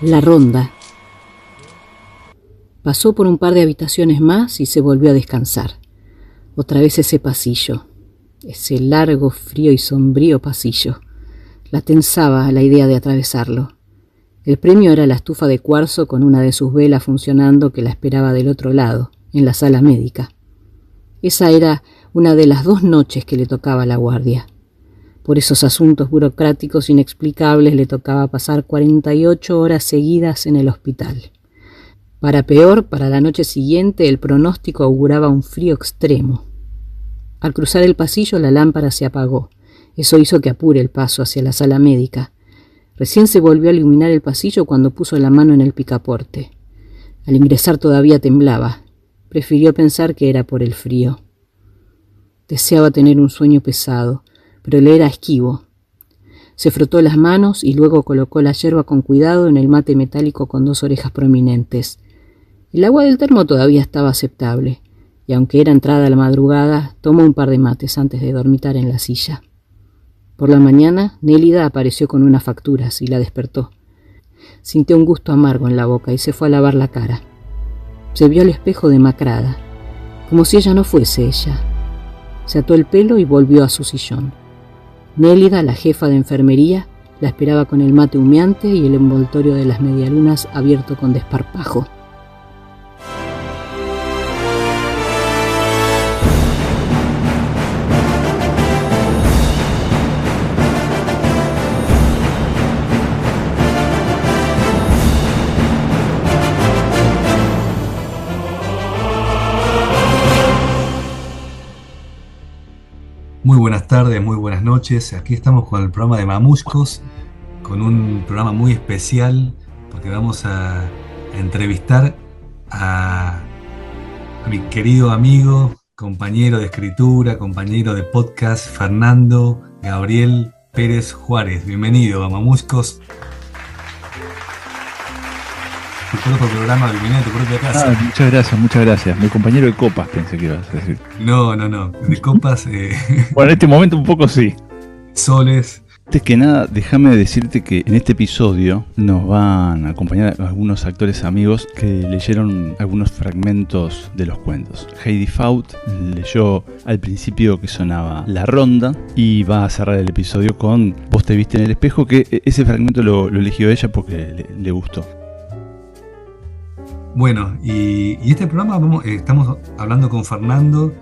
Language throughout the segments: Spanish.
La ronda. Pasó por un par de habitaciones más y se volvió a descansar. Otra vez ese pasillo, ese largo, frío y sombrío pasillo. La tensaba a la idea de atravesarlo. El premio era la estufa de cuarzo con una de sus velas funcionando que la esperaba del otro lado, en la sala médica. Esa era una de las 2 noches que le tocaba la guardia. Por esos asuntos burocráticos inexplicables le tocaba pasar 48 horas seguidas en el hospital. Para peor, para la noche siguiente el pronóstico auguraba un frío extremo. Al cruzar el pasillo la lámpara se apagó. Eso hizo que apure el paso hacia la sala médica. Recién se volvió a iluminar el pasillo cuando puso la mano en el picaporte. Al ingresar todavía temblaba. Prefirió pensar que era por el frío. Deseaba tener un sueño pesado, pero le era esquivo. Se frotó las manos y luego colocó la yerba con cuidado en el mate metálico con 2 orejas prominentes. El agua del termo todavía estaba aceptable, y aunque era entrada la madrugada, tomó un par de mates antes de dormitar en la silla. Por la mañana, Nélida apareció con unas facturas y la despertó. Sintió un gusto amargo en la boca y se fue a lavar la cara. Se vio al espejo demacrada, como si ella no fuese ella. Se ató el pelo y volvió a su sillón. Nélida, la jefa de enfermería, la esperaba con el mate humeante y el envoltorio de las medialunas abierto con desparpajo. Muy buenas tardes, muy buenas noches. Aquí estamos con el programa de Mamuscos, con un programa muy especial, porque vamos a entrevistar a mi querido amigo, compañero de escritura, compañero de podcast, Fernando Gabriel Pérez Juárez. Bienvenido a Mamuscos. Tu propio programa, bienvenido a tu propia casa. Muchas gracias. Mi compañero de copas pensé que ibas a decir. No. De copas. Bueno, en este momento un poco sí. Soles. Antes que nada, déjame decirte que en este episodio nos van a acompañar algunos actores amigos que leyeron algunos fragmentos de los cuentos. Heidi Faut leyó al principio que sonaba La Ronda y va a cerrar el episodio con Vos te viste en el espejo, que ese fragmento lo eligió ella porque le gustó. Bueno, y este programa estamos hablando con Fernando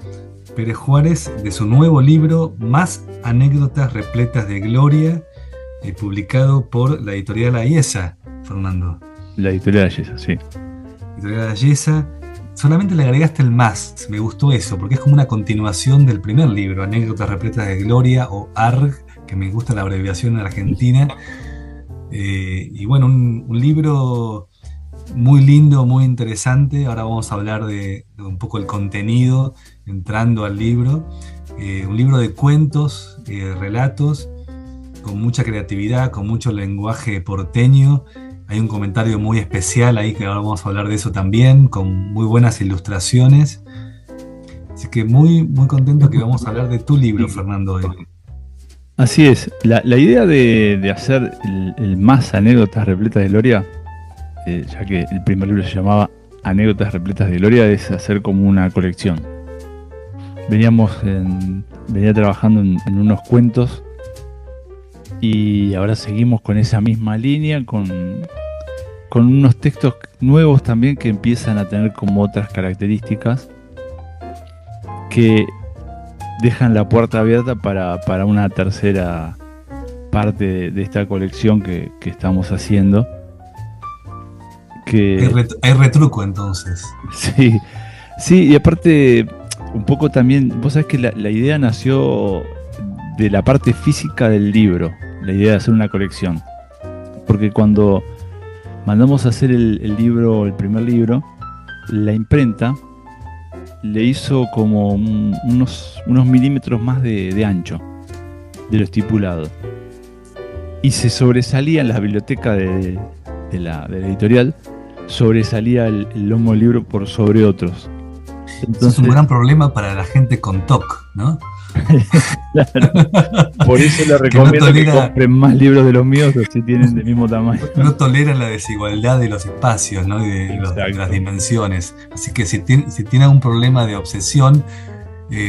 Pérez Juárez de su nuevo libro Más anécdotas repletas de gloria, publicado por la editorial Ayesa, Fernando. La editorial Ayesa, sí. Editorial Ayesa. Solamente le agregaste el más, me gustó eso, porque es como una continuación del primer libro, Anécdotas repletas de gloria, o ARG, que me gusta la abreviación en Argentina. Y bueno, un libro muy lindo, muy interesante. Ahora vamos a hablar de un poco el contenido, entrando al libro. Un libro de cuentos, relatos, con mucha creatividad, con mucho lenguaje porteño. Hay un comentario muy especial ahí, que ahora vamos a hablar de eso también, con muy buenas ilustraciones. Así que muy contento que vamos a hablar de tu libro, Fernando, hoy. Así es. La idea de hacer el más anécdotas repletas de gloria, ya que el primer libro se llamaba Anécdotas repletas de gloria, es hacer como una colección. Venía trabajando en unos cuentos y ahora seguimos con esa misma línea, con unos textos nuevos también que empiezan a tener como otras características que dejan la puerta abierta para una tercera parte de esta colección que estamos haciendo. Hay retruco entonces. Sí, y aparte un poco también, vos sabés que la idea nació de la parte física del libro, la idea de hacer una colección, porque cuando mandamos a hacer el primer libro, la imprenta le hizo como unos milímetros más de ancho de lo estipulado, y se sobresalía en la biblioteca de la editorial, sobresalía el lomo del libro por sobre otros. Eso es un gran problema para la gente con TOC, ¿no? Claro. Por eso les recomiendo que compren más libros de los míos, si tienen del mismo tamaño. No toleran la desigualdad de los espacios, ¿no? Y de las dimensiones. Así que si tiene algún problema de obsesión,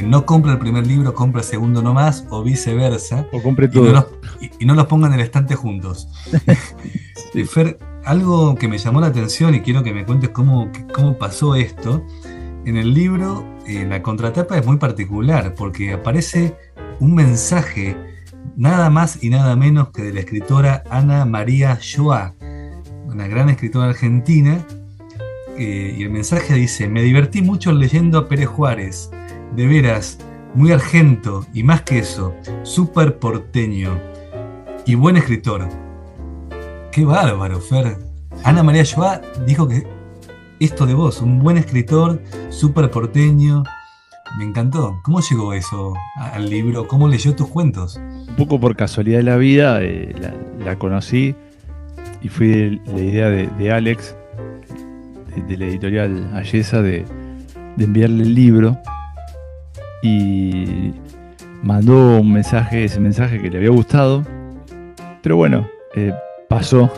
no compre el primer libro, compre el segundo nomás, o viceversa. O compre todo. Y no los pongan en el estante juntos. Sí. Fer, algo que me llamó la atención y quiero que me cuentes cómo pasó esto. En el libro, la contratapa es muy particular porque aparece un mensaje nada más y nada menos que de la escritora Ana María Joá, una gran escritora argentina, y el mensaje dice: me divertí mucho leyendo a Pérez Juárez, de veras, muy argento y más que eso, súper porteño y buen escritor. Qué bárbaro, Fer. Ana María Joá dijo que esto de vos, un buen escritor, súper porteño. Me encantó. ¿Cómo llegó eso al libro? ¿Cómo leyó tus cuentos? Un poco por casualidad de la vida, la conocí y fue la idea de Alex, de la editorial Ayesa, de enviarle el libro, y mandó ese mensaje que le había gustado, pero bueno, pasó.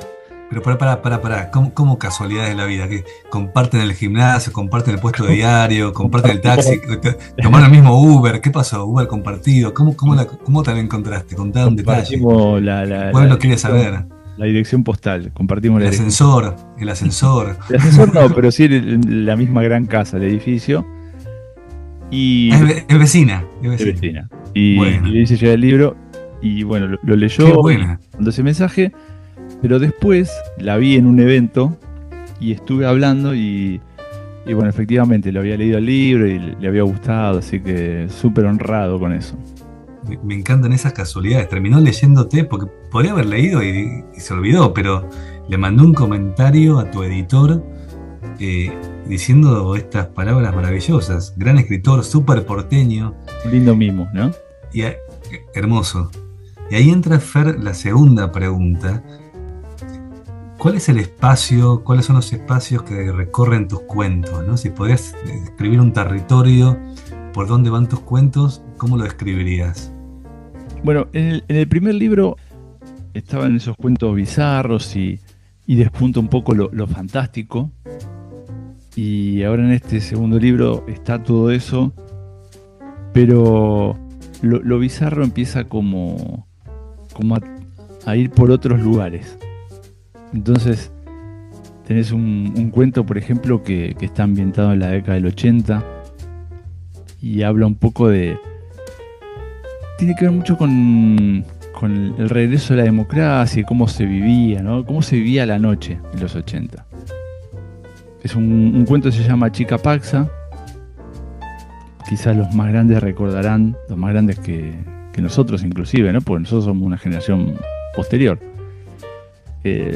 Pero para, ¿cómo casualidades de la vida? Que comparten el gimnasio, comparten el puesto de diario, comparten el taxi, tomaron el mismo Uber. ¿Qué pasó? Uber compartido. ¿Cómo te lo encontraste? Contá un detalle. El pueblo quiere saber. La dirección postal, compartimos el ascensor. El ascensor no, pero sí la misma gran casa, el edificio. Y es vecina. Y le hice llegar el libro y bueno, lo leyó. Qué buena. Mandó ese mensaje. Pero después la vi en un evento y estuve hablando y bueno, efectivamente le había leído el libro y le había gustado, así que súper honrado con eso. Me encantan esas casualidades. Terminó leyéndote porque podría haber leído y se olvidó, pero le mandó un comentario a tu editor diciendo estas palabras maravillosas. Gran escritor, súper porteño. Un lindo mimo, ¿no? Hermoso. Y ahí entra, Fer, la segunda pregunta. ¿Cuál es el espacio, cuáles son los espacios que recorren tus cuentos, ¿no? Si podrías describir un territorio por donde van tus cuentos, ¿cómo lo describirías? Bueno, en el primer libro estaban esos cuentos bizarros y despunta un poco lo fantástico. Y ahora en este segundo libro está todo eso, pero lo bizarro empieza como a ir por otros lugares. Entonces tenés un cuento, por ejemplo, que está ambientado en la década del 80 y habla un poco tiene que ver mucho con el regreso de la democracia y cómo se vivía, ¿no? Cómo se vivía la noche en los 80. Es un cuento que se llama Chica Paxa. Quizás los más grandes recordarán, los más grandes que nosotros inclusive, ¿no? Porque nosotros somos una generación posterior.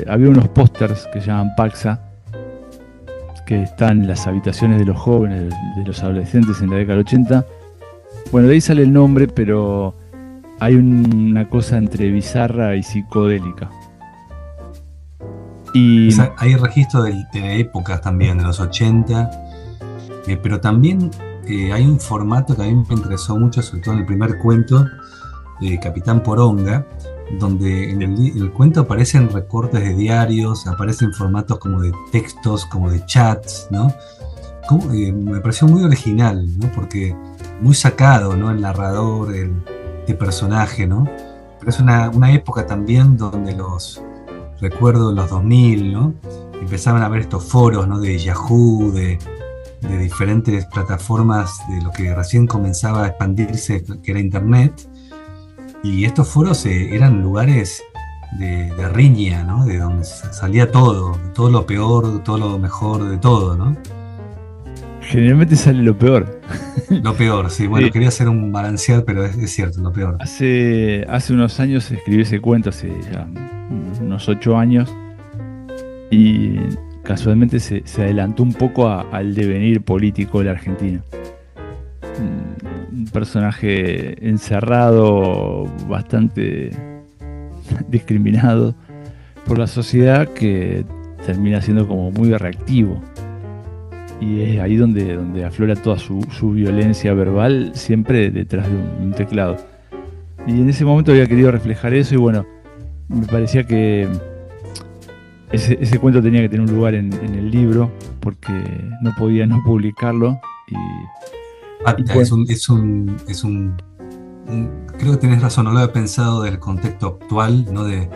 Había unos pósters que se llaman Paxa, que están en las habitaciones de los jóvenes, de los adolescentes en la década del 80. Bueno, de ahí sale el nombre, pero hay una cosa entre bizarra y psicodélica. Y hay registro de épocas también, de los 80, pero también hay un formato que a mí me interesó mucho, sobre todo en el primer cuento, Capitán Poronga, donde en el cuento aparecen recortes de diarios, aparecen formatos como de textos, como de chats, ¿no? Me pareció muy original, ¿no? Porque muy sacado, ¿no? El narrador, este personaje, ¿no? Pero es una época también donde recuerdo los 2000, ¿no? Empezaban a haber estos foros, ¿no? De Yahoo, de diferentes plataformas, de lo que recién comenzaba a expandirse, que era Internet. Y estos foros eran lugares de riña, ¿no? De donde salía todo lo peor, todo lo mejor, de todo, ¿no? Generalmente sale lo peor. Lo peor, sí. Bueno, quería hacer un balancear, pero es cierto, lo peor. Hace unos años escribí ese cuento, hace ya unos 8 años, y casualmente se adelantó un poco al devenir político de la Argentina. Un personaje encerrado, bastante discriminado por la sociedad, que termina siendo como muy reactivo. y es ahí donde aflora toda su violencia verbal, siempre detrás de un teclado. Y en ese momento había querido reflejar eso y bueno, me parecía que ese cuento tenía que tener un lugar en el libro porque no podía no publicarlo. Y bueno, creo que tenés razón, no lo había pensado del contexto actual, ¿no? De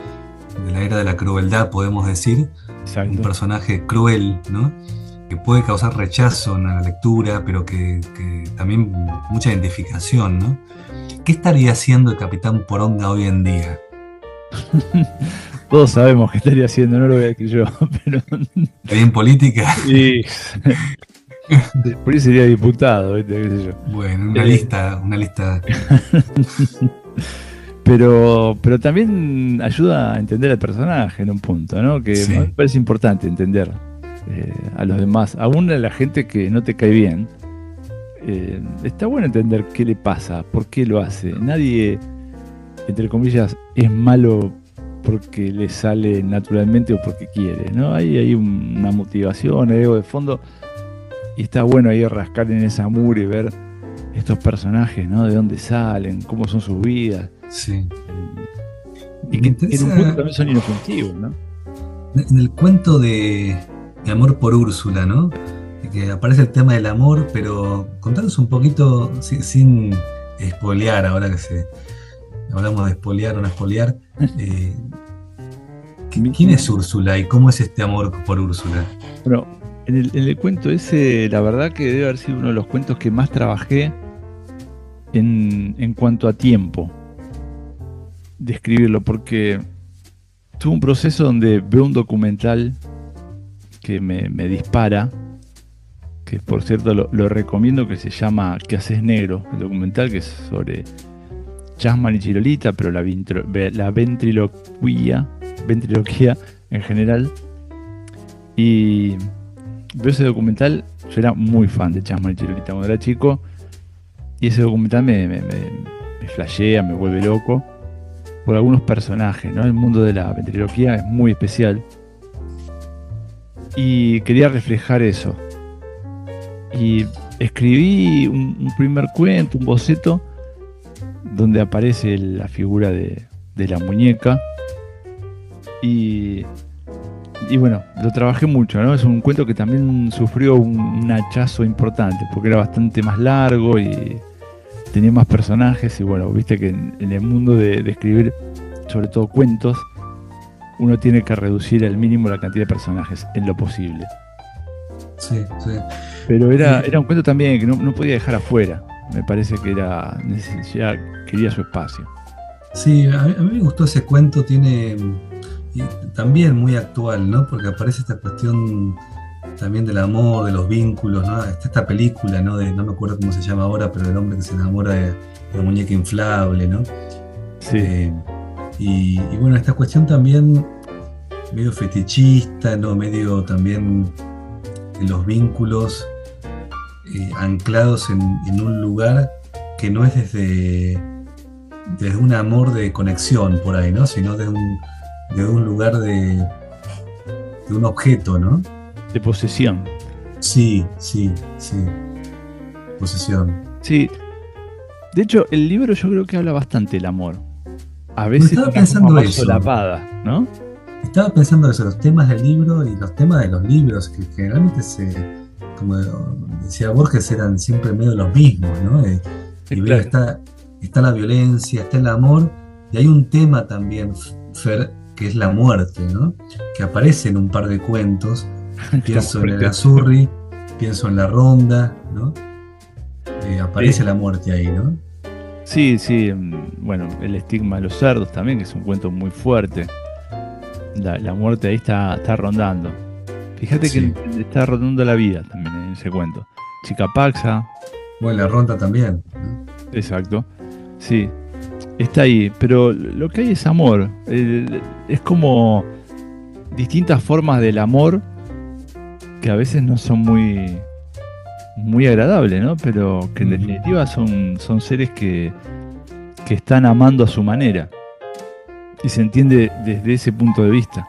la era de la crueldad, podemos decir. exacto. Un personaje cruel, ¿no? Que puede causar rechazo en la lectura, pero que también mucha identificación, ¿no? ¿Qué estaría haciendo el Capitán Poronga hoy en día? Todos sabemos qué estaría haciendo, no lo voy a decir yo, pero ¿Está en política? sí. Por ahí sería diputado, ¿viste? ¿Qué sé yo? Bueno, una lista. Pero también ayuda a entender al personaje en un punto, ¿no? Que Sí. me parece importante entender a los demás, aún a la gente que no te cae bien. Está bueno entender qué le pasa, por qué lo hace. Nadie, entre comillas, es malo porque le sale naturalmente o porque quiere, ¿no? Hay una motivación, hay algo de fondo. Y está bueno ahí rascar en esa mugre y ver estos personajes, ¿no? De dónde salen, cómo son sus vidas. Sí. Y Me que interesa- en un punto también son inofensivos, ¿no? En el cuento de Amor por Úrsula, ¿no? Que aparece el tema del amor, pero contanos un poquito, sin spoilear, ahora que hablamos de spoilear o no spoilear, ¿quién es Úrsula y cómo es este amor por Úrsula? Bueno, en el cuento ese, la verdad que debe haber sido uno de los cuentos que más trabajé en cuanto a tiempo de escribirlo, porque tuve un proceso donde veo un documental que me dispara, que por cierto lo recomiendo, que se llama ¿Qué haces negro? El documental, que es sobre Chasman y Chirolita, pero la ventriloquía en general. Y veo ese documental, yo era muy fan de Chasman y Chirolita cuando era chico, y ese documental me flashea, me vuelve loco por algunos personajes, ¿no? El mundo de la ventriloquía es muy especial y quería reflejar eso. Y escribí un primer cuento, un boceto, donde aparece la figura de la muñeca. Y bueno, lo trabajé mucho, ¿no? Es un cuento que también sufrió un hachazo importante, porque era bastante más largo y tenía más personajes. Y bueno, viste que en el mundo de escribir, sobre todo cuentos, uno tiene que reducir al mínimo la cantidad de personajes en lo posible. Sí, sí. Pero era un cuento también que no podía dejar afuera. Me parece que ya quería su espacio. Sí, a mí me gustó ese cuento, tiene y también muy actual, ¿no? Porque aparece esta cuestión también del amor, de los vínculos, ¿no? Está esta película, ¿no? No me acuerdo cómo se llama ahora, pero el hombre que se enamora de la muñeca inflable, ¿no? Sí. Y bueno, esta cuestión también medio fetichista, ¿no? Medio también de los vínculos anclados en un lugar que no es desde un amor de conexión por ahí, ¿no? Sino de un lugar de un objeto, ¿no? De posesión. Sí. Posesión. Sí. De hecho, el libro yo creo que habla bastante del amor. A veces Estaba de una pensando forma más eso. solapada, ¿no? Estaba pensando eso, los temas del libro y los temas de los libros, que generalmente como decía Borges, eran siempre medio los mismos, ¿no? Y veo Claro. está la violencia, está el amor, y hay un tema también, Fer, que es la muerte, ¿no? Que aparece en un par de cuentos. Pienso en el Azurri, pienso en la Ronda, ¿no? Aparece la muerte ahí, ¿no? Sí. Bueno, el estigma de los cerdos también, que es un cuento muy fuerte. La muerte ahí está rondando. Fíjate Sí. que está rondando la vida también en ese cuento. Chica Paxa, Bueno, la Ronda también, ¿no? exacto. Sí, está ahí. Pero lo que hay es amor. Es como distintas formas del amor que a veces no son muy agradables, ¿no? Pero que en definitiva son seres que están amando a su manera. Y se entiende desde ese punto de vista.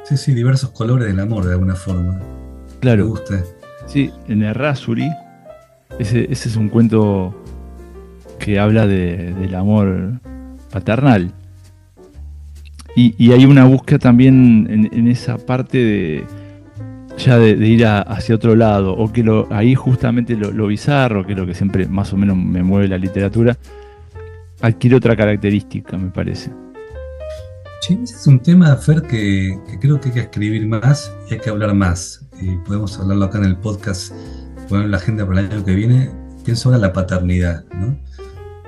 Sí, diversos colores del amor de alguna forma. Me Claro. gusta. Sí, en Errázuri, ese es un cuento que habla del amor paternal. Y hay una búsqueda también en esa parte de ir hacia otro lado, o que ahí justamente lo bizarro, que es lo que siempre más o menos me mueve la literatura, adquiere otra característica, me parece. Sí, ese es un tema, Fer, que creo que hay que escribir más y hay que hablar más. Podemos hablarlo acá en el podcast, poner en la agenda para el año que viene. Pienso ahora en la paternidad, ¿no?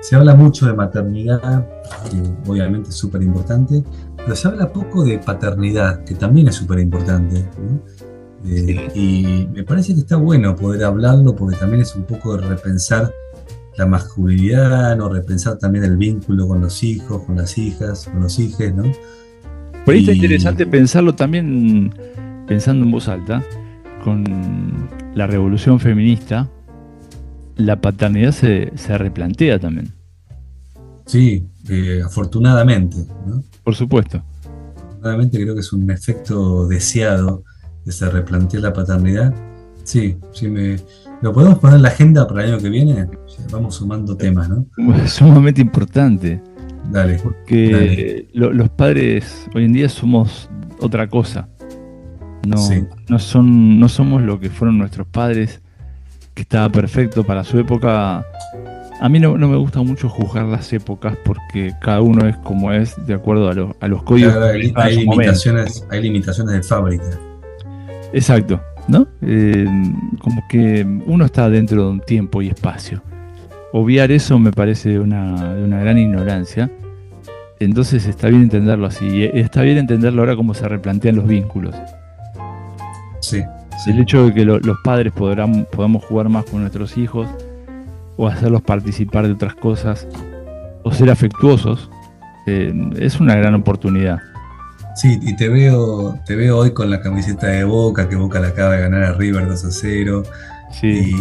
Se habla mucho de maternidad, que obviamente es súper importante, pero se habla poco de paternidad, que también es súper importante, ¿no? Sí. Y me parece que está bueno poder hablarlo, porque también es un poco de repensar la masculinidad, ¿no? Repensar también el vínculo con los hijos, con las hijas, con los hijes, ¿no? Por ahí está interesante pensarlo también, pensando en voz alta, con la revolución feminista, la paternidad se replantea también. Sí, afortunadamente, ¿no? Por supuesto. Afortunadamente creo que es un efecto deseado que se replantea la paternidad. Sí, ¿lo podemos poner en la agenda para el año que viene? Vamos sumando temas, ¿no? Es sumamente importante. Dale. Porque los padres hoy en día somos otra cosa. Sí. No somos lo que fueron nuestros padres, que estaba perfecto para su época. A mí no me gusta mucho juzgar las épocas, porque cada uno es como es de acuerdo a los códigos. Claro, hay limitaciones de fábrica. Exacto, ¿no? Como que uno está dentro de un tiempo y espacio. Obviar eso me parece de una gran ignorancia. Entonces está bien entenderlo así. Y está bien entenderlo ahora cómo se replantean los vínculos. Sí. El hecho de que los padres podamos jugar más con nuestros hijos, o hacerlos participar de otras cosas, o ser afectuosos, es una gran oportunidad. Sí, y te veo hoy con la camiseta de Boca, que Boca le acaba de ganar a River 2-0. Sí.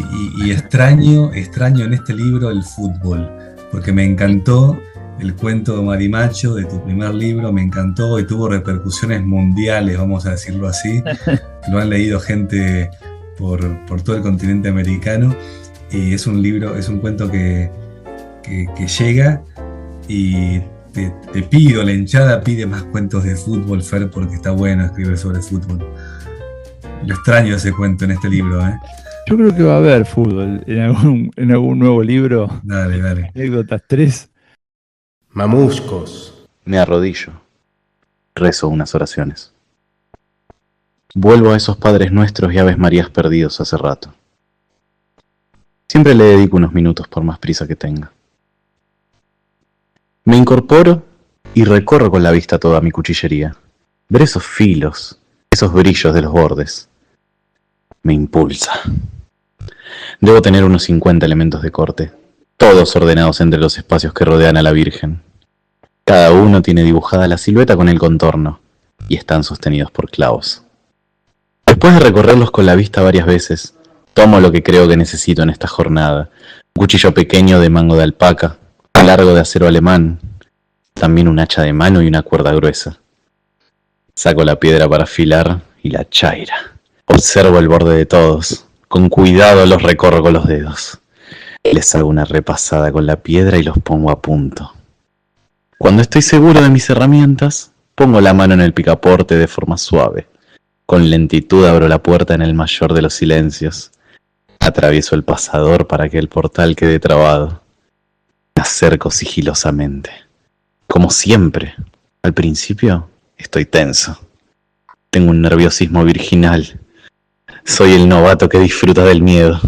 Y extraño en este libro el fútbol, porque me encantó el cuento de Marimacho, de tu primer libro, me encantó y tuvo repercusiones mundiales, vamos a decirlo así. Lo han leído gente por todo el continente americano, y es un cuento que llega, y te pido, la hinchada pide más cuentos de fútbol, Fer, porque está bueno escribir sobre fútbol. Lo extraño ese cuento en este libro, ¿eh? Yo creo que va a haber fútbol en algún nuevo libro. Dale. Anécdotas 3. Mamuscos. Me arrodillo. Rezo unas oraciones. Vuelvo a esos Padres Nuestros y Aves Marías perdidos hace rato. Siempre le dedico unos minutos por más prisa que tenga. Me incorporo y recorro con la vista toda mi cuchillería. Ver esos filos, esos brillos de los bordes. Me impulsa. Debo tener unos 50 elementos de corte, todos ordenados entre los espacios que rodean a la Virgen. Cada uno tiene dibujada la silueta con el contorno, y están sostenidos por clavos. Después de recorrerlos con la vista varias veces, tomo lo que creo que necesito en esta jornada. Un cuchillo pequeño de mango de alpaca, un largo de acero alemán, también un hacha de mano y una cuerda gruesa. Saco la piedra para afilar y la chaira. Observo el borde de todos. Con cuidado los recorro con los dedos. Les hago una repasada con la piedra y los pongo a punto. Cuando estoy seguro de mis herramientas, pongo la mano en el picaporte de forma suave. Con lentitud abro la puerta en el mayor de los silencios. Atravieso el pasador para que el portal quede trabado. Me acerco sigilosamente. Como siempre, al principio estoy tenso. Tengo un nerviosismo virginal. Soy el novato que disfruta del miedo.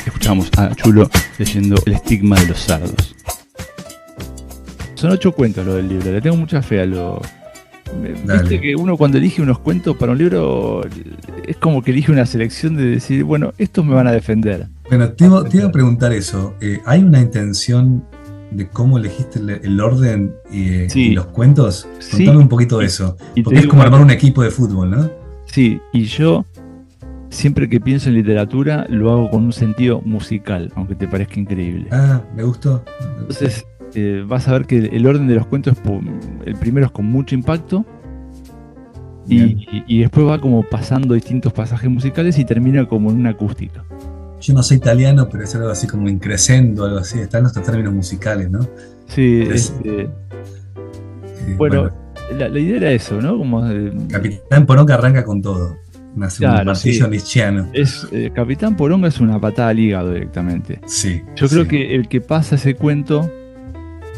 Escuchamos a Chulo leyendo El estigma de los sardos. Son 8 cuentos lo del libro, le tengo mucha fe a lo... Viste que uno cuando elige unos cuentos para un libro es como que elige una selección de decir, bueno, estos me van a defender. Bueno, te iba a preguntar eso. ¿Hay una intención de cómo elegiste el orden y los cuentos? Contame un poquito de eso. Porque es como armar un equipo de fútbol, ¿no? Sí, y yo siempre que pienso en literatura lo hago con un sentido musical, aunque te parezca increíble. Ah, me gustó. Entonces vas a ver que el orden de los cuentos, el primero es con mucho impacto y después va como pasando distintos pasajes musicales y termina como en una acústica. Yo no soy italiano, pero es algo así como increscendo, algo así. Están los términos musicales, ¿no? Sí, Es- bueno, la idea era eso, ¿no? Como Capitán Poronga arranca con todo. Un Claro, martillo sí. nietzscheano. Capitán Poronga es una patada al hígado directamente. Sí. Yo creo sí. que el que pasa ese cuento,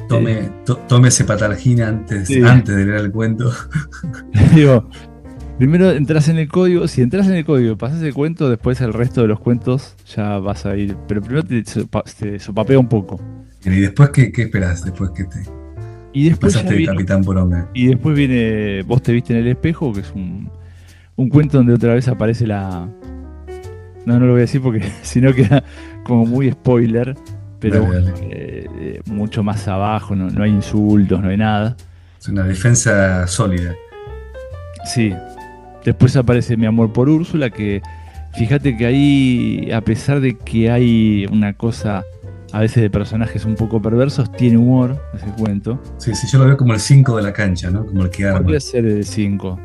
Tome ese patalgina antes, Sí. antes de leer el cuento. digo, primero entras en el código, si entras en el código y pasas el cuento, después el resto de los cuentos ya vas a ir, pero primero te sopapea un poco. ¿Y después qué esperás? Después que te Y después ya pasaste de viene, Capitán Poronga. y después viene Vos te viste en el espejo, que es un cuento donde otra vez aparece la... No lo voy a decir porque si no queda como muy spoiler, pero Dale, bueno, dale. mucho más abajo, no hay insultos, no hay nada. Es una defensa sólida. Sí. Después aparece Mi amor por Úrsula, que fíjate que ahí, a pesar de que hay una cosa a veces de personajes un poco perversos, tiene humor ese cuento. Sí, sí, yo lo veo como el 5 de la cancha, ¿no? Como el que arma. Podría ser el 5.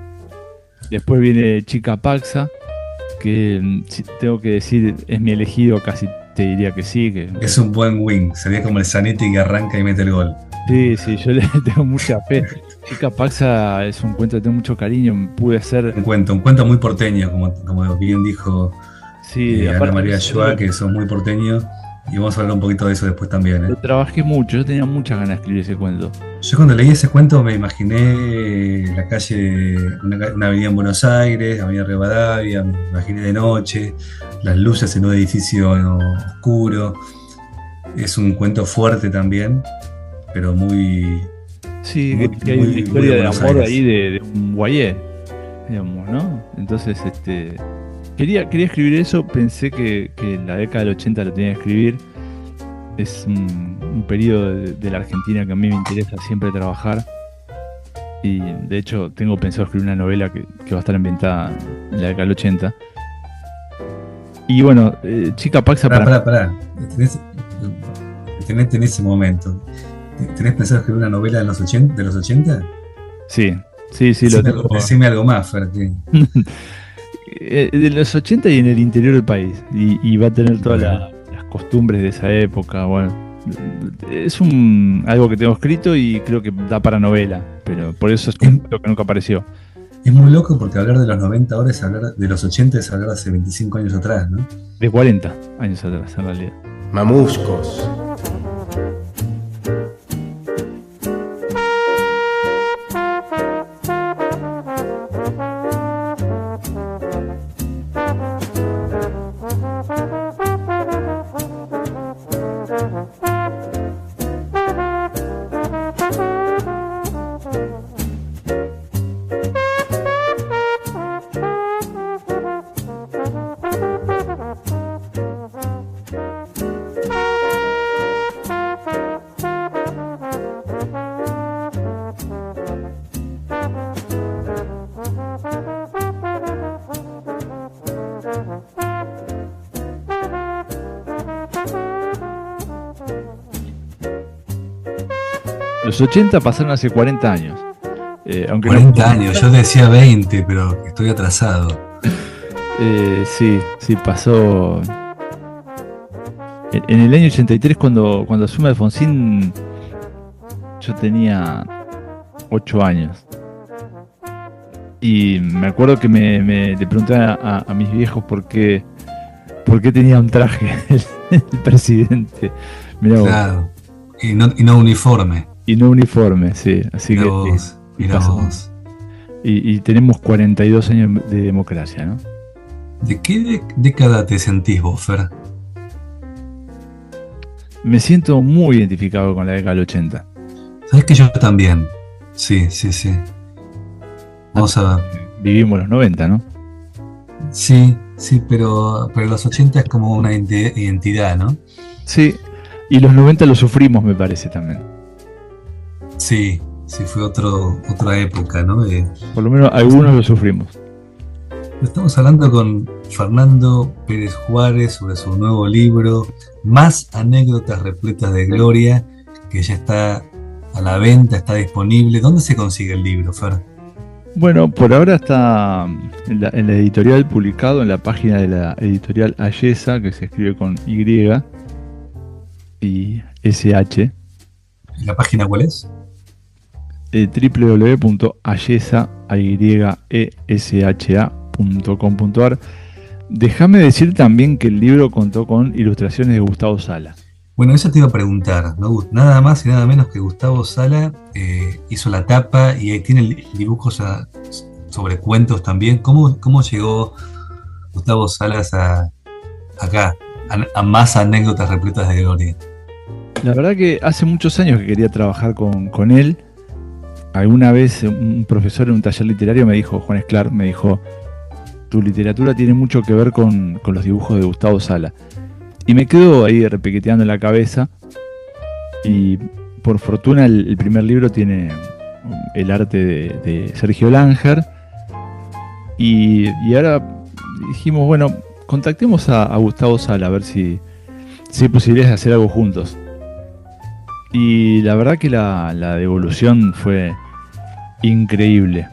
Después viene Chica Paxa, que si tengo que decir, es mi elegido, casi te diría que sí. Que, Es un buen wing. Sería como el Zanetti que arranca y mete el gol. sí, yo le tengo mucha fe. Chica Paxa es un cuento que tengo mucho cariño. Pude hacer. Un cuento muy porteño, como bien dijo Sí, Ana aparte María Schwa, que son muy porteños. Y vamos a hablar un poquito de eso después también, ¿eh? lo trabajé mucho, yo tenía muchas ganas de escribir ese cuento. Yo cuando leí ese cuento me imaginé la calle, una avenida en Buenos Aires, Avenida Rivadavia, me imaginé de noche, las luces en un edificio oscuro. Es un cuento fuerte también, pero muy... Sí, Muy- que hay una muy historia de Buenos amor Aires. ahí de un guayé, digamos, ¿no? Entonces, quería escribir eso, pensé que en la década del 80 lo tenía que escribir. Es un periodo de la Argentina que a mí me interesa siempre trabajar. Y de hecho tengo pensado escribir una novela que va a estar ambientada en la década del 80. Y bueno, Chica Paxa para... Pará. Tenés en ese momento. ¿Tenés pensado escribir una novela de los 80? Sí, lo tengo. Decime algo más, Fer. De los 80 y en el interior del país. Y va a tener todas las costumbres de esa época. Bueno, es algo que tengo escrito y creo que da para novela. Pero por eso es un cuento que nunca apareció. Es muy loco porque hablar de los 90 ahora es hablar de los 80, es hablar de hace 25 años atrás, ¿no? De 40 años atrás, en realidad. Mamuscos. Los 80 pasaron hace 40 años. Aunque 40 años, yo decía 20, pero estoy atrasado. Sí, pasó. En el año 83, cuando asume Alfonsín, yo tenía 8 años. Y me acuerdo que le pregunté a mis viejos por qué tenía un traje el presidente. Mirá vos. Claro. Y no uniforme. Y no uniforme, sí. Así Mirá que vos, mirá pasó. vos. Y tenemos 42 años de democracia, ¿no? ¿De qué década te sentís vos, Fer? Me siento muy identificado con la década del 80. Sabés que yo también. Sí. Vamos a ver. Vivimos los 90, ¿no? Sí, pero los 80 es como una identidad, ¿no? Sí, y los 90 lo sufrimos, me parece también. Sí, fue otra época, ¿no? Por lo menos algunos lo sufrimos. Estamos hablando con Fernando Pérez Juárez sobre su nuevo libro, Más anécdotas repletas de gloria, que ya está a la venta, está disponible. ¿Dónde se consigue el libro, Fer? Bueno, por ahora está en la editorial, publicado en la página de la editorial Ayesa, que se escribe con Y y SH. ¿La página cuál es? www.ayesa.com.ar. Déjame decir también que el libro contó con ilustraciones de Gustavo Sala. Bueno, eso te iba a preguntar, ¿no? Nada más y nada menos que Gustavo Sala hizo la tapa y tiene dibujos sobre cuentos también. ¿Cómo llegó Gustavo Salas acá, a más anécdotas repletas de gloria? La verdad que hace muchos años que quería trabajar con él. Alguna vez un profesor en un taller literario me dijo, Juan Esclar, me dijo, tu literatura tiene mucho que ver con los dibujos de Gustavo Sala. Y me quedo ahí repiqueteando en la cabeza. Y por fortuna el primer libro tiene el arte de Sergio Langer. Y ahora dijimos, bueno, contactemos a Gustavo Sala a ver si hay posibilidades de hacer algo juntos. Y la verdad que la devolución fue increíble.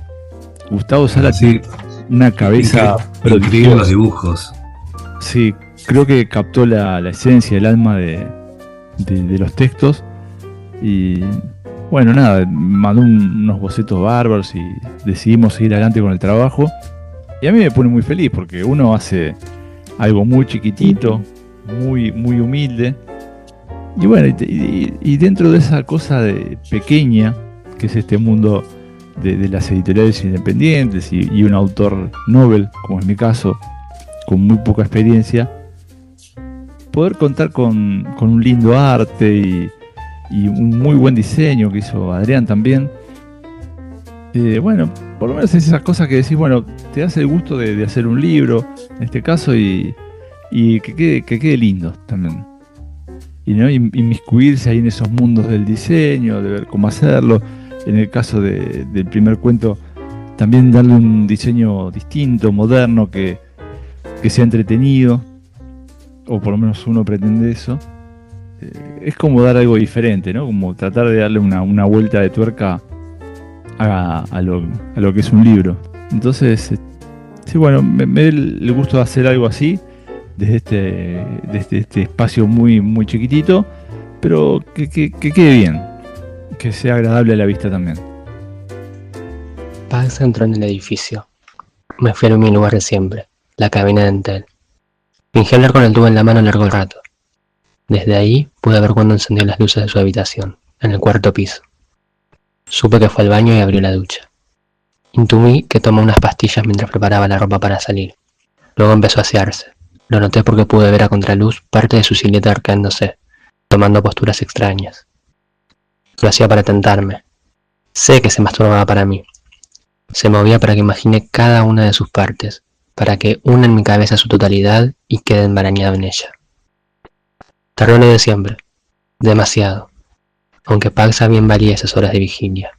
Gustavo Sala tiene una cabeza increíble, los dibujos. Sí, creo que captó la esencia, el alma de los textos. Y bueno, nada, mandó unos bocetos bárbaros y decidimos seguir adelante con el trabajo. Y a mí me pone muy feliz porque uno hace algo muy chiquitito, muy, muy humilde. Y bueno, y dentro de esa cosa pequeña, que es este mundo de las editoriales independientes y un autor Nobel, como es mi caso, con muy poca experiencia, poder contar con un lindo arte y un muy buen diseño que hizo Adrián también. Bueno, por lo menos es esas cosas que decís, bueno, te das el gusto de hacer un libro, en este caso, y que quede lindo también. Y ¿no? Inmiscuirse ahí en esos mundos del diseño, de ver cómo hacerlo. En el caso del primer cuento, también darle un diseño distinto, moderno, que sea entretenido, o por lo menos uno pretende eso. Es como dar algo diferente, ¿no? Como tratar de darle una vuelta de tuerca a lo que es un libro. Entonces, sí, bueno, me da el gusto de hacer algo así, desde este espacio muy, muy chiquitito, pero que quede bien, que sea agradable a la vista también. Pax entró en el edificio. Me fui a mi lugar de siempre, la cabina de Entel. Fingí hablar con el tubo en la mano largo rato. Desde ahí pude ver cuando encendió las luces de su habitación, en el cuarto piso. Supe que fue al baño y abrió la ducha. Intuí que tomó unas pastillas mientras preparaba la ropa para salir. Luego empezó a asearse. Lo noté porque pude ver a contraluz parte de su silueta arqueándose, tomando posturas extrañas. Lo hacía para tentarme. Sé que se masturbaba para mí. Se movía para que imagine cada una de sus partes, para que una en mi cabeza su totalidad y quede enmarañado en ella. Tardó lo de siempre, demasiado, aunque Paxa bien valía esas horas de vigilia.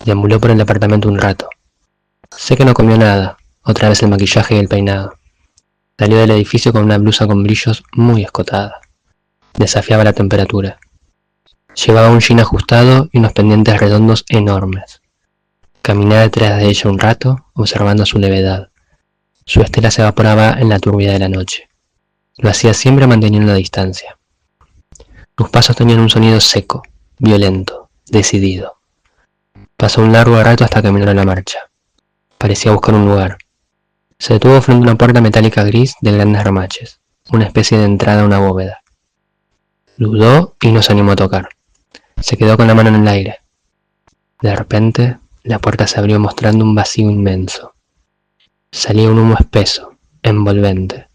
Deambuló por el departamento un rato. Sé que no comió nada, otra vez el maquillaje y el peinado. Salió del edificio con una blusa con brillos muy escotada. Desafiaba la temperatura. Llevaba un jean ajustado y unos pendientes redondos enormes. Caminé detrás de ella un rato, observando su levedad. Su estela se evaporaba en la turbia de la noche. Lo hacía siempre manteniendo la distancia. Sus pasos tenían un sonido seco, violento, decidido. Pasó un largo rato hasta caminar a la marcha. Parecía buscar un lugar. Se detuvo frente a una puerta metálica gris de grandes remaches, una especie de entrada a una bóveda. Dudó y no se animó a tocar. Se quedó con la mano en el aire. De repente, la puerta se abrió mostrando un vacío inmenso. Salía un humo espeso, envolvente,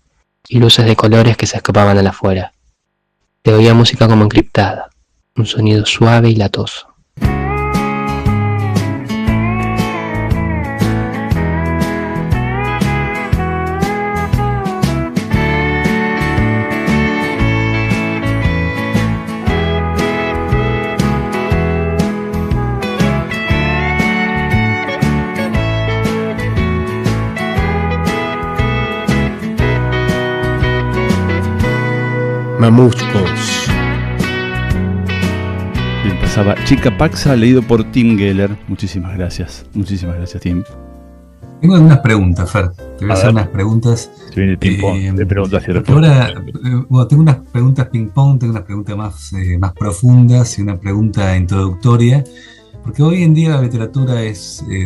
y luces de colores que se escapaban al afuera. Se oía música como encriptada, un sonido suave y latoso. Mamuscos. Bien, pasaba Chica Paxa, leído por Tim Geller. Muchísimas gracias, Tim. Tengo algunas preguntas, Fer. Te voy a hacer ver. unas preguntas. Se viene el ping-pong de preguntas y Porque respuestas. ahora, tengo unas preguntas ping-pong, tengo unas preguntas más profundas y una pregunta introductoria. Porque hoy en día la literatura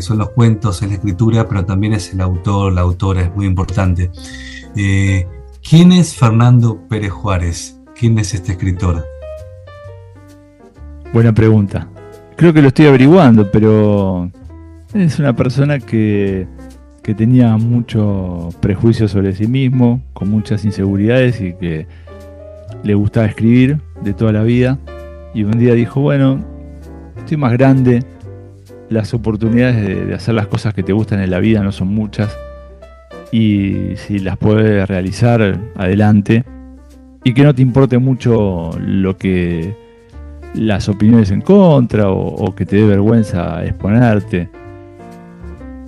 son los cuentos, es la escritura, pero también es el autor, la autora, es muy importante. ¿Quién es Fernando Pérez Juárez? ¿Quién es este escritor? Buena pregunta. Creo que lo estoy averiguando, pero es una persona que tenía mucho prejuicio sobre sí mismo, con muchas inseguridades y que le gustaba escribir de toda la vida. Y un día dijo, bueno, estoy más grande, las oportunidades de hacer las cosas que te gustan en la vida no son muchas. Y si las puedes realizar, adelante. Y que no te importe mucho las opiniones en contra o que te dé vergüenza exponerte.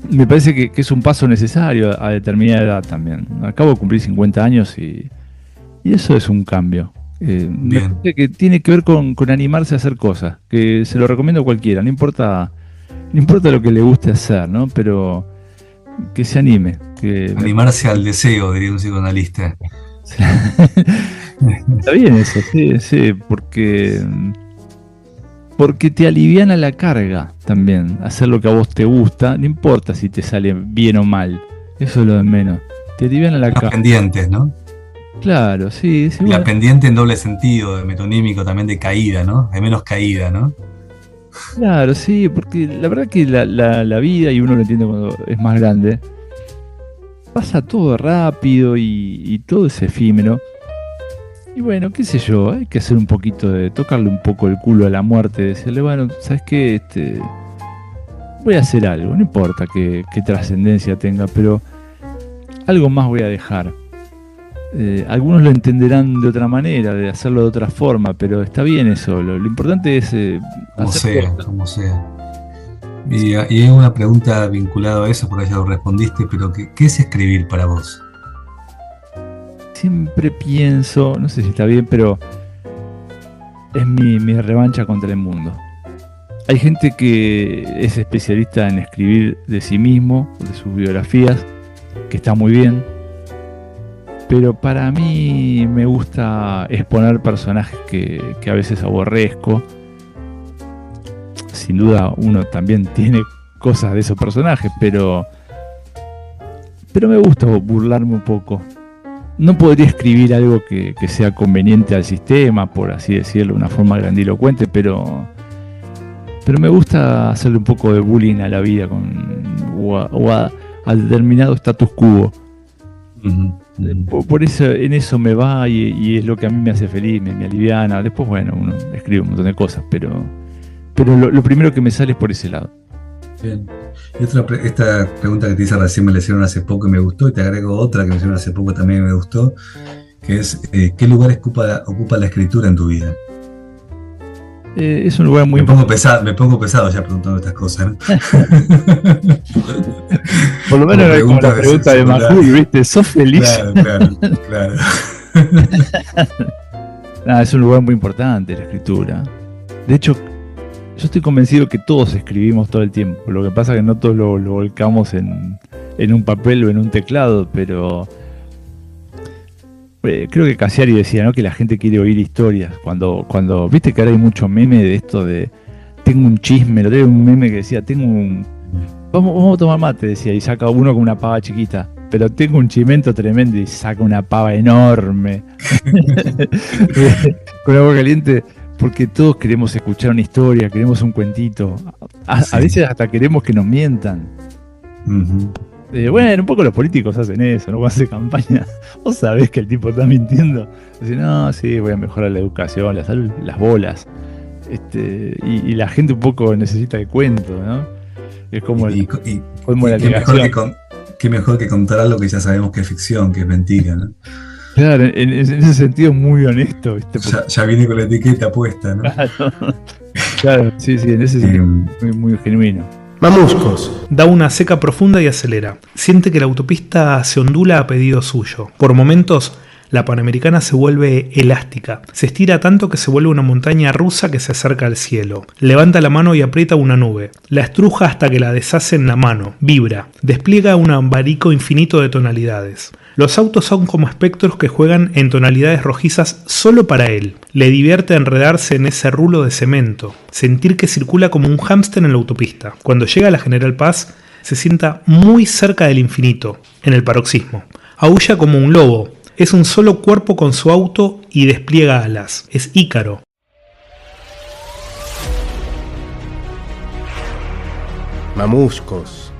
Me parece que es un paso necesario a determinada edad también. Acabo de cumplir 50 años y eso es un cambio. Me parece que tiene que ver con animarse a hacer cosas, que se lo recomiendo a cualquiera, no importa lo que le guste hacer, ¿no? Pero que se anime. Animarse al deseo, diría un psicoanalista. Está bien eso, sí, porque te aliviana la carga también, hacer lo que a vos te gusta, no importa si te sale bien o mal, eso es lo de menos, te aliviana la carga. Pendientes, ¿no? Claro, sí. La Bueno. pendiente en doble sentido, de metonímico también de caída, ¿no? De menos caída, ¿no? Claro, sí, porque la verdad que la vida, y uno lo entiende cuando es más grande, pasa todo rápido y todo es efímero. Y bueno, qué sé yo, hay que hacer un poquito tocarle un poco el culo a la muerte, decirle, bueno, ¿sabes qué? Voy a hacer algo, no importa qué trascendencia tenga, pero algo más voy a dejar. Algunos lo entenderán de otra manera, de hacerlo de otra forma, pero está bien eso, lo importante es como sea. Y hay una pregunta vinculada a eso, por ahí ya lo respondiste, pero ¿qué es escribir para vos? Siempre pienso, no sé si está bien, pero es mi revancha contra el mundo. Hay gente que es especialista en escribir de sí mismo, de sus biografías, que está muy bien, pero para mí me gusta exponer personajes que a veces aborrezco. Sin duda uno también tiene cosas de esos personajes, pero me gusta burlarme un poco. No podría escribir algo que sea conveniente al sistema, por así decirlo, de una forma grandilocuente, pero me gusta hacerle un poco de bullying a la vida al determinado status quo. Por eso, en eso me va y es lo que a mí me hace feliz, me aliviana. Después, bueno, uno escribe un montón de cosas, pero lo primero que me sale es por ese lado. Bien. Y esta pregunta que te hice recién me la hicieron hace poco y me gustó, y te agrego otra que me hicieron hace poco también y me gustó, que es ¿qué lugar ocupa la escritura en tu vida? Es un lugar muy importante. Me pongo pesado ya preguntando estas cosas, ¿no? Por lo menos no hay como la pregunta de Majul, ¿viste? ¿Sos feliz? Claro. Es un lugar muy importante la escritura. De hecho, yo estoy convencido que todos escribimos todo el tiempo. Lo que pasa es que no todos lo volcamos en un papel o en un teclado, pero creo que Cassiari decía, ¿no?, que la gente quiere oír historias. Cuando viste que ahora hay mucho meme de esto de tengo un chisme, lo un meme que decía, vamos a tomar mate, decía, y saca uno con una pava chiquita, pero tengo un chimento tremendo y saca una pava enorme con agua caliente. Porque todos queremos escuchar una historia, queremos un cuentito. A veces hasta queremos que nos mientan. Bueno, un poco los políticos hacen eso, ¿no? Cuando hacen campaña, vos sabés que el tipo está mintiendo. Dicen, no, sí, voy a mejorar la educación, la salud, las bolas. Y la gente un poco necesita el cuento, ¿no? Es como la negación. Qué mejor que contar algo que ya sabemos que es ficción, que es mentira, ¿no? Claro, en ese sentido muy honesto, ¿viste? Ya viene con la etiqueta puesta, ¿no? Claro, sí, en ese sentido muy genuino. Mamuscos. Da una seca profunda y acelera. Siente que la autopista se ondula a pedido suyo. Por momentos, La Panamericana se vuelve elástica, se estira tanto que se vuelve una montaña rusa que se acerca al cielo. Levanta la mano y aprieta una nube. La estruja hasta que la deshace en la mano, vibra, despliega un abanico infinito de tonalidades. Los autos son como espectros que juegan en tonalidades rojizas solo para él. Le divierte enredarse en ese rulo de cemento, sentir que circula como un hámster en la autopista. Cuando llega a la General Paz, se sienta muy cerca del infinito, en el paroxismo. Aúlla como un lobo, es un solo cuerpo con su auto y despliega alas. Es Ícaro. Mamuscos.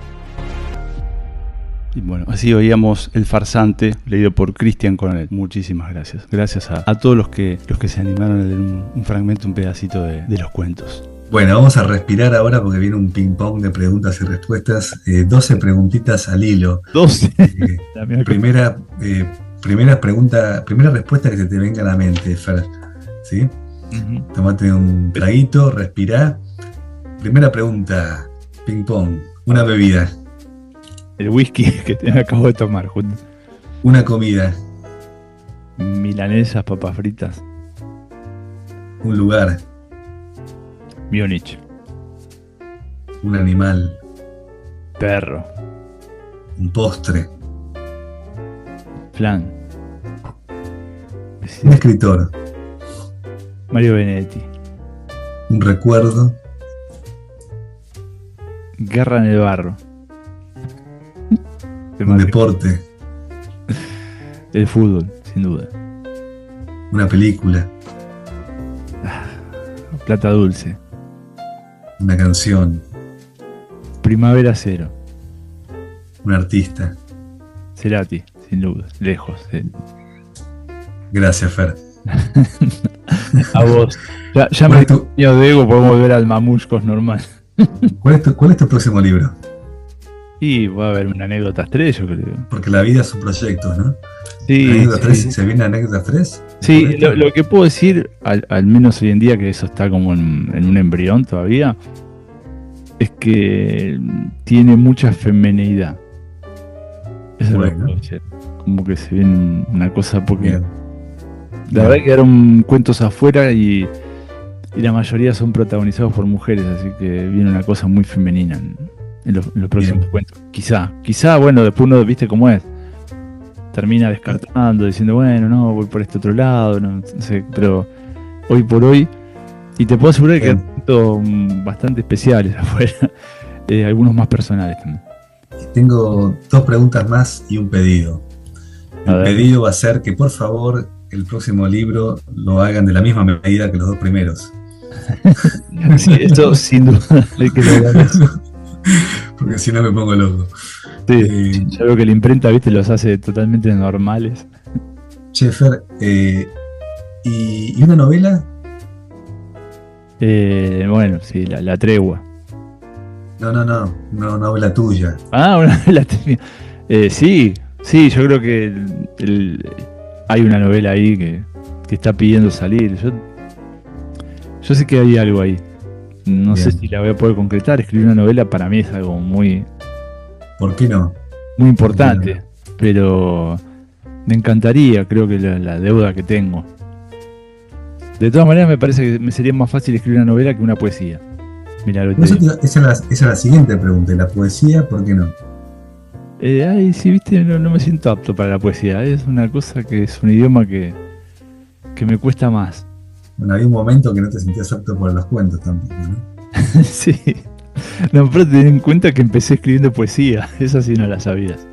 Y bueno, así oíamos El farsante, leído por Cristian Coronel. Muchísimas gracias. Gracias a todos los que se animaron a leer un fragmento, un pedacito de los cuentos. Bueno, vamos a respirar ahora porque viene un ping-pong de preguntas y respuestas. 12 preguntitas al hilo. 12. Primera respuesta que se te venga a la mente, Fer. ¿Sí? Uh-huh. Tómate un traguito, respirá. Primera pregunta, ping-pong. Una bebida. El whisky que te acabo de tomar, junto. Una comida. Milanesas, papas fritas. Un lugar. Múnich. Un animal. Perro. Un postre. Flan. Un escritor. Mario Benedetti. Un recuerdo. Guerra en el barro. Un deporte. El fútbol, sin duda. Una película. Plata dulce. Una canción. Primavera cero. Un artista. Cerati, sin duda. Lejos. Gracias, Fer. A vos. Ya me dio Diego, podemos volver al Mamuscos normal. ¿Cuál es tu próximo libro? Y va a haber una anécdotas 3, yo creo. Porque la vida es un proyecto, ¿no? Sí. ¿Anécdotas 3? ¿Se viene anécdotas 3? Sí, lo que puedo decir, al menos hoy en día, que eso está como en un embrión todavía, es que tiene mucha femenidad. Eso bueno. es lo que puedo decir. Como que se viene una cosa, porque Bien. La verdad que quedaron cuentos afuera y la mayoría son protagonizados por mujeres, así que viene una cosa muy femenina en los próximos Bien. cuentos. Quizá, bueno, después uno, viste cómo es, termina descartando, diciendo, bueno, no, voy por este otro lado, no sé, pero hoy por hoy, y te puedo asegurar que hay cuentos bastante especiales afuera, algunos más personales también. Tengo 2 preguntas más y un pedido. A El ver. pedido va a ser que por favor el próximo libro lo hagan de la misma medida que los 2 primeros. Sí, eso sin duda hay que lograr eso. Porque si no me pongo loco. Sí, ya veo que la imprenta, viste, los hace totalmente normales. Che, Fer, ¿y una novela? Bueno, sí, la tregua. No, una novela tuya. Ah, una novela mía. Sí, yo creo que hay una novela ahí que está pidiendo salir. Yo sé que hay algo ahí. No sé si la voy a poder concretar. Escribir una novela para mí es algo muy, ¿Por qué no? muy importante. Pero me encantaría, creo que la deuda que tengo. De todas maneras, me parece que me sería más fácil escribir una novela que una poesía. Mirá lo que te digo. Esa es la siguiente pregunta. ¿La poesía, por qué no? Ay, sí, viste, no me siento apto para la poesía. Es una cosa que es un idioma que me cuesta más. Bueno, había un momento que no te sentías apto por los cuentos tampoco, ¿no? Sí. No, pero ten en cuenta que empecé escribiendo poesía. Esa sí no la sabías.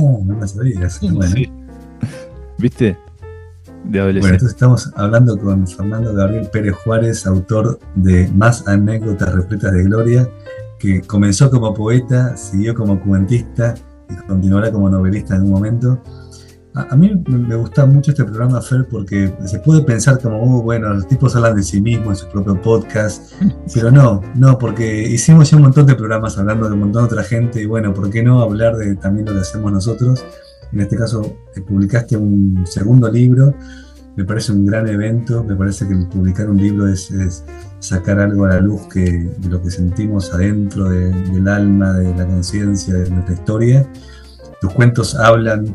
No me sabías. Bueno. Sí. ¿Viste? De Bueno, adolescente. entonces estamos hablando con Fernando Gabriel Pérez Juárez, autor de Más anécdotas repletas de gloria, que comenzó como poeta, siguió como cuentista y continuará como novelista en un momento. A mí me gusta mucho este programa, Fer, porque se puede pensar como, bueno, los tipos hablan de sí mismos en su propio podcast, pero no, porque hicimos ya un montón de programas hablando de un montón de otra gente y bueno, ¿por qué no hablar de también lo que hacemos nosotros? En este caso, publicaste un segundo libro, me parece un gran evento, me parece que el publicar un libro es sacar algo a la luz de lo que sentimos adentro del alma, de la conciencia, de nuestra historia. Tus cuentos hablan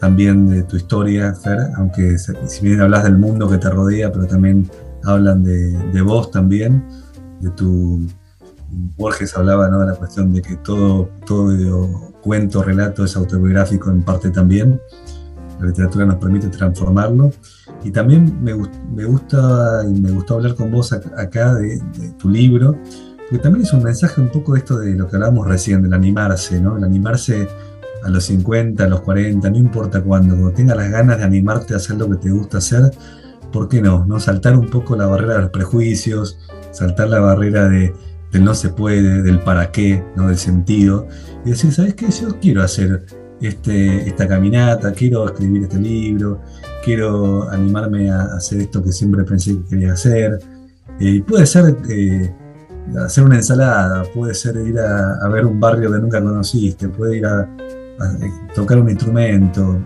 también de tu historia, Fer, aunque si bien hablas del mundo que te rodea, pero también hablan de vos también, de tu... Borges hablaba, ¿no?, de la cuestión de que todo cuento, relato es autobiográfico en parte también. La literatura nos permite transformarlo. Y también me gustó hablar con vos acá de tu libro, porque también es un mensaje un poco de esto de lo que hablábamos recién, del animarse, ¿no? El animarse a los 50, a los 40, no importa cuándo tengas las ganas de animarte a hacer lo que te gusta hacer, ¿por qué no? ¿No? Saltar un poco la barrera de los prejuicios, saltar la barrera del no se puede, del para qué, ¿no?, del sentido, y decir, ¿sabes qué? Yo quiero hacer esta caminata, quiero escribir este libro, quiero animarme a hacer esto que siempre pensé que quería hacer. Y puede ser hacer una ensalada, puede ser ir a ver un barrio que nunca conociste, puede ir a tocar un instrumento,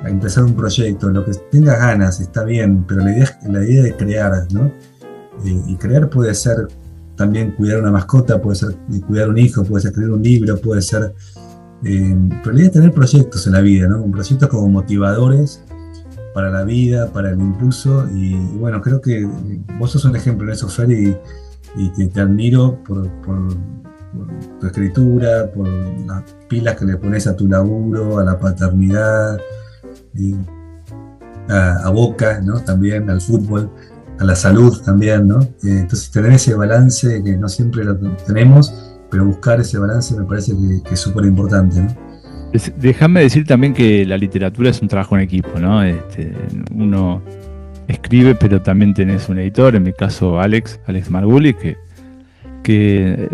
a empezar un proyecto, lo que tengas ganas, está bien, pero la idea es crear, ¿no? Y crear puede ser también cuidar una mascota, puede ser cuidar un hijo, puede ser escribir un libro, puede ser... pero la idea es tener proyectos en la vida, ¿no? Proyectos como motivadores para la vida, para el impulso, y bueno, creo que vos sos un ejemplo en eso, Fer, y te admiro por tu escritura, por las pilas que le pones a tu laburo, a la paternidad, a Boca, ¿no?, también, al fútbol, a la salud también, ¿no? Entonces tener ese balance que no siempre lo tenemos, pero buscar ese balance me parece que es súper importante, ¿no? Déjame decir también que la literatura es un trabajo en equipo, ¿no? Uno escribe, pero también tenés un editor, en mi caso Alex Marguli, que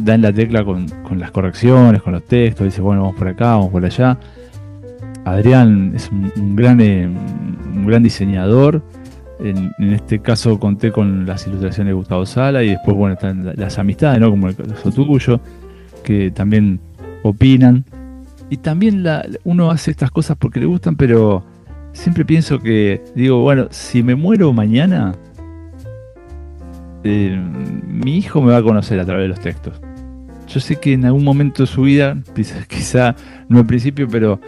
da en la tecla con las correcciones, con los textos, dice, bueno, vamos por acá, vamos por allá. Adrián es un gran diseñador. En este caso conté con las ilustraciones de Gustavo Sala, y después, bueno, están las amistades, ¿no?, como el caso tuyo, que también opinan. Y también uno hace estas cosas porque le gustan, pero siempre pienso que, digo, bueno, si me muero mañana, mi hijo me va a conocer a través de los textos. Yo sé que en algún momento de su vida, quizá no al principio, pero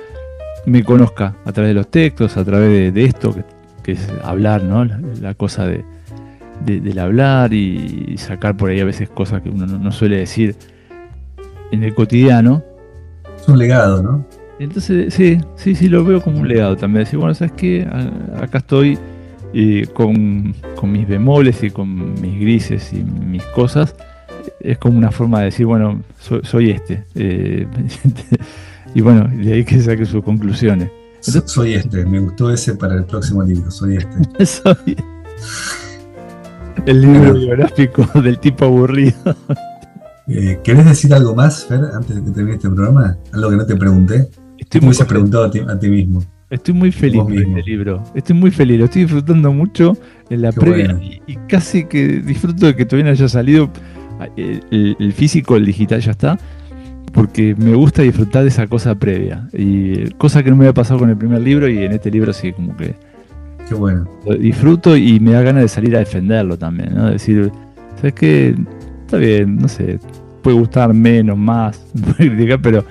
me conozca a través de los textos, a través de esto, que es hablar, ¿no? La cosa del hablar y sacar por ahí a veces cosas que uno no suele decir en el cotidiano. Es un legado, ¿no? Entonces, sí, lo veo como un legado también. Decir, bueno, ¿sabes qué? Acá estoy con mis bemoles y con mis grises y mis cosas. Es como una forma de decir, bueno, soy este. Y bueno, de ahí que saque sus conclusiones. Entonces, soy este, me gustó ese para el próximo libro, soy este. Soy el libro biográfico del tipo aburrido. ¿Querés decir algo más, Fer, antes de que termine este programa? Algo que no te pregunté. Me hubieses preguntado a ti mismo. Estoy muy feliz con este libro. Estoy muy feliz, lo estoy disfrutando mucho en la previa. Bueno. Y casi que disfruto de que todavía no haya salido el físico, el digital ya está. Porque me gusta disfrutar de esa cosa previa. Y cosa que no me había pasado con el primer libro, y en este libro sí, como que... Qué bueno. Lo disfruto y me da ganas de salir a defenderlo también, ¿no? Decir, ¿sabes qué? Está bien, no sé, puede gustar menos, más, puede criticar, pero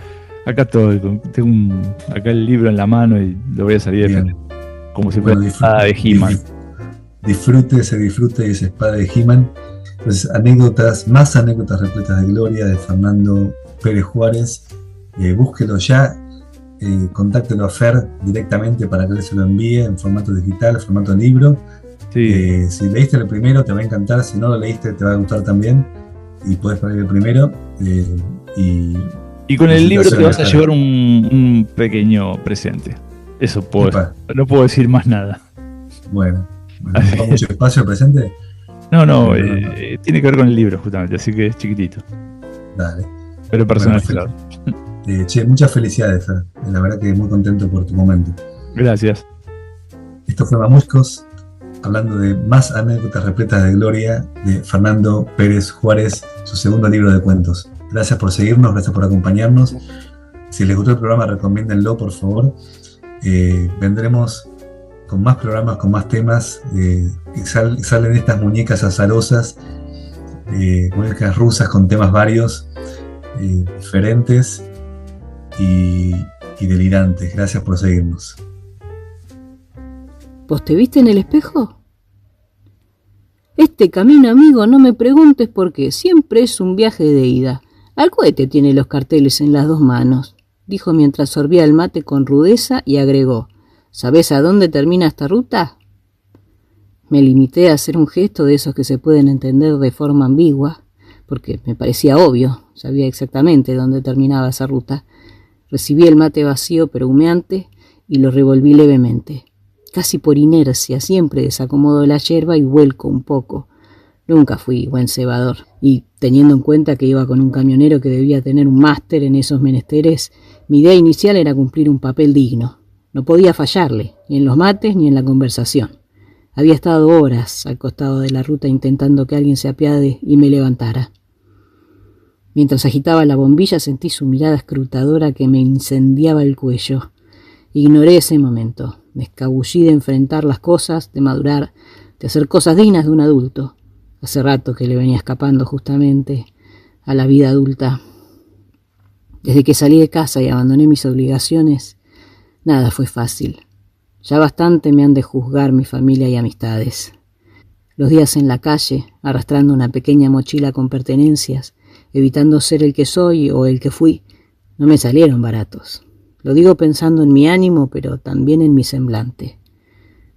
acá estoy, tengo acá el libro en la mano y lo voy a salir a defender. Como si fuera una espada de He-Man. Disfrute y esa espada de He-Man. Pues más anécdotas repletas de gloria, de Fernando Pérez Juárez. Búsquelo ya, contáctelo a Fer directamente para que él se lo envíe en formato digital, en formato libro. Sí. Si leíste el primero te va a encantar, si no lo leíste te va a gustar también, y puedes poner el primero. Y con el libro te vas a llevar un pequeño presente. Eso puedo. No puedo decir más nada. Bueno, ¿no mucho espacio el presente? No, tiene que ver con el libro justamente, así que es chiquitito. Dale. Pero personalizado. Muchas felicidades, Fer. La verdad que muy contento por tu momento. Gracias. Esto fue Mamuscos, hablando de más anécdotas repletas de gloria de Fernando Pérez Juárez, su segundo libro de cuentos. Gracias por seguirnos, gracias por acompañarnos. Si les gustó el programa, recomiéndenlo, por favor. Vendremos con más programas, con más temas. Salen estas muñecas azarosas, muñecas rusas con temas varios, diferentes. Y y delirantes. Gracias por seguirnos. ¿Vos te viste en el espejo? Este camino, amigo, no me preguntes por qué, siempre es un viaje de ida. Al cohete tiene los carteles en las 2 manos, dijo mientras sorbía el mate con rudeza y agregó, ¿sabés a dónde termina esta ruta? Me limité a hacer un gesto de esos que se pueden entender de forma ambigua, porque me parecía obvio, sabía exactamente dónde terminaba esa ruta. Recibí el mate vacío pero humeante y lo revolví levemente. Casi por inercia, siempre desacomodo la yerba y vuelco un poco. Nunca fui buen cebador, y teniendo en cuenta que iba con un camionero que debía tener un máster en esos menesteres, mi idea inicial era cumplir un papel digno. No podía fallarle, ni en los mates ni en la conversación. Había estado horas al costado de la ruta intentando que alguien se apiade y me levantara. Mientras agitaba la bombilla sentí su mirada escrutadora que me incendiaba el cuello. Ignoré ese momento. Me escabullí de enfrentar las cosas, de madurar, de hacer cosas dignas de un adulto. Hace rato que le venía escapando justamente a la vida adulta. Desde que salí de casa y abandoné mis obligaciones, nada fue fácil. Ya bastante me han de juzgar mi familia y amistades. Los días en la calle, arrastrando una pequeña mochila con pertenencias, evitando ser el que soy o el que fui, no me salieron baratos. Lo digo pensando en mi ánimo, pero también en mi semblante.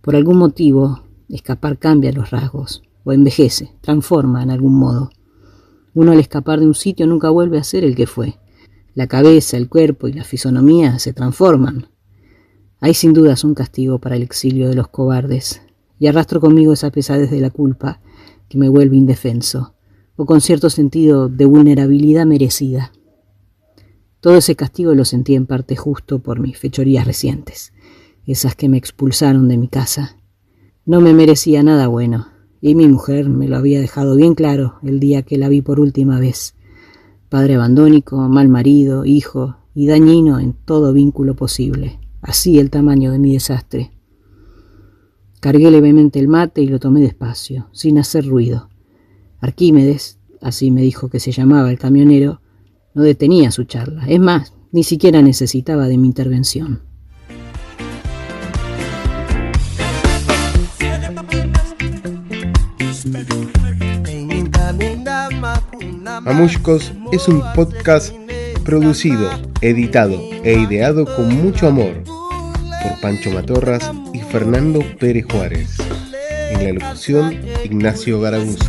Por algún motivo, escapar cambia los rasgos, o envejece, transforma en algún modo. Uno al escapar de un sitio nunca vuelve a ser el que fue. La cabeza, el cuerpo y la fisonomía se transforman. Hay sin dudas un castigo para el exilio de los cobardes, y arrastro conmigo esa pesadez de la culpa que me vuelve indefenso, o con cierto sentido de vulnerabilidad merecida. Todo ese castigo lo sentí en parte justo por mis fechorías recientes, esas que me expulsaron de mi casa. No me merecía nada bueno, y mi mujer me lo había dejado bien claro el día que la vi por última vez. Padre abandónico, mal marido, hijo y dañino en todo vínculo posible. Así el tamaño de mi desastre. Cargué levemente el mate y lo tomé despacio, sin hacer ruido. Arquímedes, así me dijo que se llamaba el camionero, no detenía su charla. Es más, ni siquiera necesitaba de mi intervención. Mamushkos es un podcast producido, editado e ideado con mucho amor por Pancho Matorras y Fernando Pérez Juárez. En la locución, Ignacio Garaguzo.